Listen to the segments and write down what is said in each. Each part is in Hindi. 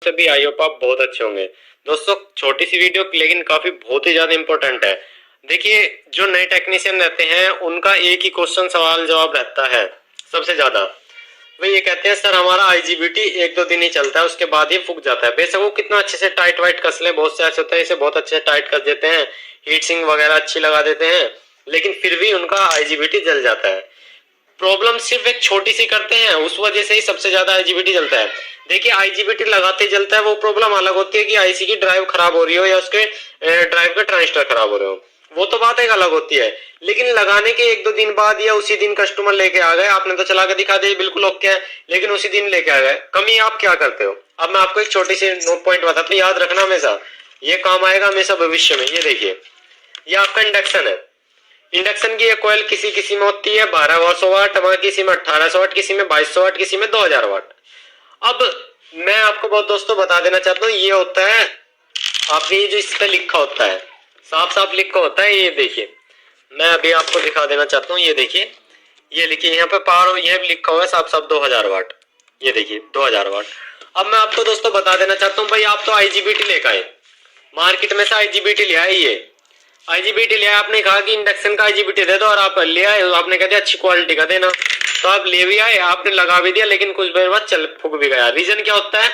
सभी आई होप आप बहुत अच्छे होंगे। दोस्तों छोटी सी वीडियो लेकिन काफी बहुत ही ज्यादा इंपॉर्टेंट है। देखिए जो नए टेक्नीशियन रहते हैं उनका एक ही क्वेश्चन सवाल जवाब रहता है सबसे ज्यादा। वे ये कहते हैं सर हमारा आईजीबीटी एक दो दिन ही चलता है उसके बाद ही फूक जाता है। बेशक वो कितना अच्छे से टाइट वाइट कस ले, बहुत से ऐसे होते हैं इसे बहुत अच्छे से टाइट कस देते हैं, हीट सिंक वगैरह अच्छी लगा देते हैं, लेकिन फिर भी उनका आईजीबीटी जल जाता है। प्रॉब्लम सिर्फ एक छोटी सी करते हैं उस वजह से ही सबसे ज्यादा आईजीबीटी जलता है। देखिए आईजीबीटी लगाते ही जलता है वो प्रॉब्लम अलग होती है कि आईसी की ड्राइव खराब हो रही हो या उसके ड्राइव के ट्रांजिस्टर खराब हो रहे हो, वो तो बात एक अलग होती है। लेकिन लगाने के एक दो दिन बाद या उसी दिन कस्टमर लेके आ गए, आपने तो चला के दिखा दिया बिल्कुल ओके है, लेकिन उसी दिन लेके आ गए, कमी आप क्या करते हो। अब मैं आपको एक छोटी सी नो पॉइंट बताता हूँ, याद रखना हमेशा, ये काम आएगा हमेशा भविष्य में। ये देखिए ये आपका इंडक्शन है। इंडक्शन की एक कॉइल किसी किसी में होती है 1200 वाट, किसी में 1800 वाट, किसी में 2200 वाट, किसी में 2000 वाट। अब मैं आपको बहुत दोस्तों बता देना चाहता हूँ ये होता है आपने ये जो इस पे लिखा होता है साफ साफ लिखा होता है, ये देखिए मैं अभी आपको दिखा देना चाहता हूँ। ये देखिए ये लिखिए यहाँ पे पावर ये लिखा हुआ है साफ साफ 2000 वाट, ये देखिए 2000 वाट। अब मैं आपको दोस्तों बता देना चाहता हूँ भाई आप तो आईजीबीटी लेकर आए मार्केट में से, आईजीबीटी ले आए, ये आईजीबीटी लिया, आपने कहा कि इंडक्शन का आईजीबीटी दे दो और आप ले आए, आपने कह दिया अच्छी क्वालिटी का देना, तो आप ले भी आए, आपने लगा भी दिया, लेकिन कुछ देर बाद चल फूक भी गया। रीजन क्या होता है,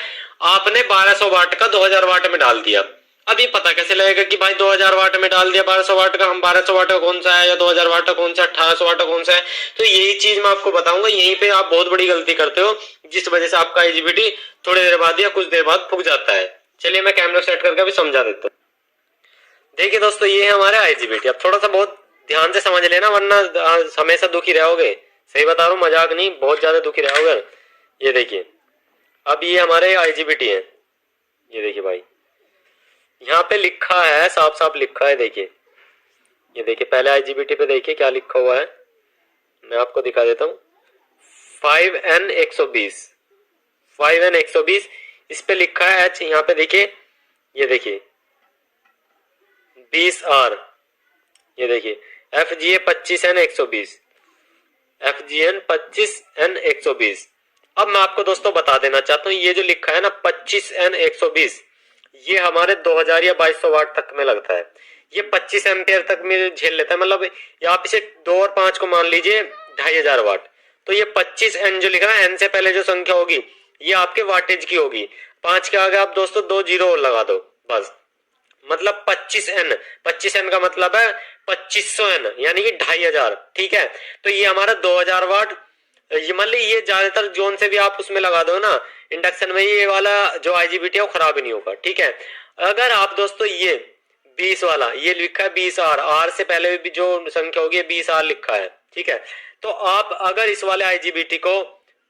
आपने 1200 वाट का 2000 वाट में डाल दिया। अब ये पता कैसे लगेगा कि भाई 2000 वाट में डाल दिया 1200 वाट का, हम 1200 वाट का कौन सा है या 2000 वाट का कौन सा, 1800 वाट का कौन सा है। तो यही चीज मैं आपको बताऊंगा, यहीं पे आप बहुत बड़ी गलती करते हो जिस वजह से आपका आईजीबीटी थोड़ी देर बाद या कुछ देर बाद फूक जाता है। चलिए मैं कैमरा सेट करके भी समझा देता हूँ। देखिए दोस्तों ये है हमारे आईजीबीटी, अब थोड़ा सा बहुत ध्यान से समझ लेना वरना हमेशा दुखी रहोगे। सही बता रहा हूँ, मजाक नहीं, बहुत ज्यादा दुखी रहोगे। ये देखिए अब ये हमारे आईजीबीटी है, ये देखिए भाई यहाँ पे लिखा है साफ साफ लिखा है, देखिए ये देखिए पहले आईजीबीटी पे देखिए क्या लिखा हुआ है, मैं आपको दिखा देता हूँ। 5N120 5N120 इस पे लिखा है एच, यहाँ पे देखिए ये देखिए 20R, ये देखिए FGA 25N120 FGN 25N120। अब मैं आपको दोस्तों बता देना चाहता हूँ ये जो लिखा है ना 25N120 ये हमारे 2000 या 2200 वाट तक में लगता है। ये 25 एम्पियर तक में झेल लेता है, मतलब आप इसे 2 और 5 को मान लीजिए 2500 वाट। तो ये 25N जो लिखा है, N से पहले जो संख्या होगी ये आपके वाटेज की होगी, 5 के आगे आप दोस्तों 2 जीरो और लगा दो बस, मतलब 25N। 25N का मतलब है 2500N यानी कि 2500, ठीक है। तो ये हमारा 2000 वाट, ये मान ली ये ज्यादातर जोन से भी आप उसमें लगा दो ना इंडक्शन में, ये वाला जो आईजीबीटी है वो खराब ही नहीं होगा, ठीक है। अगर आप दोस्तों ये 20 वाला ये लिखा है 20R, R से पहले भी जो संख्या होगी 20R लिखा है, ठीक है। तो आप अगर इस वाले आईजीबीटी को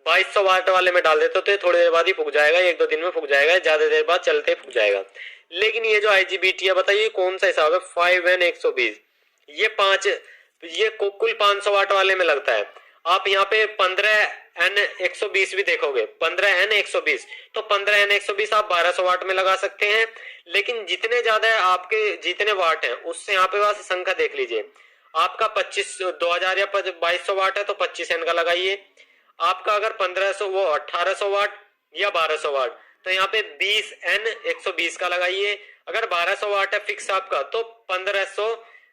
2200 वाट वाले में डाल देते तो थोड़ी देर बाद ही फूक जाएगा, एक दो दिन में फूक जाएगा, ज्यादा देर बाद चलते फूक जाएगा। लेकिन ये जो आईजीबीटी है बताइए कौन सा हिसाब है, 5N120 ये 5 ये कुल 500 वाट वाले में लगता है। आप यहाँ पे 15N120 भी देखोगे, 15N120 तो 15N120 आप 1200 वाट में लगा सकते हैं, लेकिन जितने ज्यादा आपके जितने वाट हैं उससे यहाँ पे बस संख्या देख लीजिए। आपका 2000 या 2200 वाट है तो 25N का लगाइए, आपका अगर 1500 वो 1800 वाट या 1200 वाट तो यहाँ पे 20N120 का लगाइए। अगर 1200 वाट है फिक्स आपका तो 1500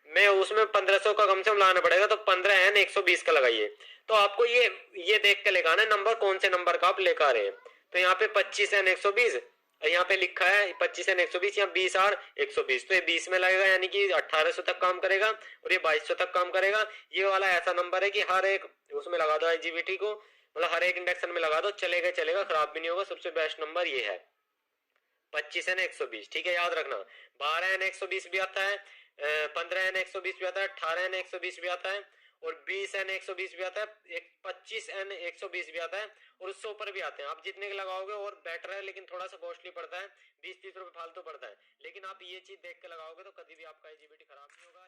में उसमें 1500 का कम से कम लाना पड़ेगा, तो 15N120 का लगाइए। तो आपको ये देख के लगाना है नंबर कौन से नंबर का आप लेकर आ रहे हैं। तो यहाँ पे 25N120 यहाँ पे लिखा है 25N120 या 20R120, तो ये 20 में लगेगा यानी कि 1800 तक काम करेगा और ये 2200 तक काम करेगा। ये वाला ऐसा नंबर है कि हर एक उसमें लगा दो आईजीबीटी को, मतलब हर एक इंडक्शन में लगा दो, चलेगा चलेगा, खराब भी नहीं होगा। सबसे बेस्ट नंबर ये है 25N120, ठीक है, याद रखना। 12N120 भी आता है, 15N120 भी आता है, 18N120 भी आता है और 20N120 भी आता है, एक 25N120 भी आता है और उससे ऊपर भी आते हैं। आप जितने के लगाओगे और बेटर है, लेकिन थोड़ा सा कॉस्टली पड़ता है, 20-30 रुपए फालतू पड़ता है, लेकिन आप ये चीज देख के लगाओगे तो कभी भी आपका आईजीबीटी खराब नहीं होगा।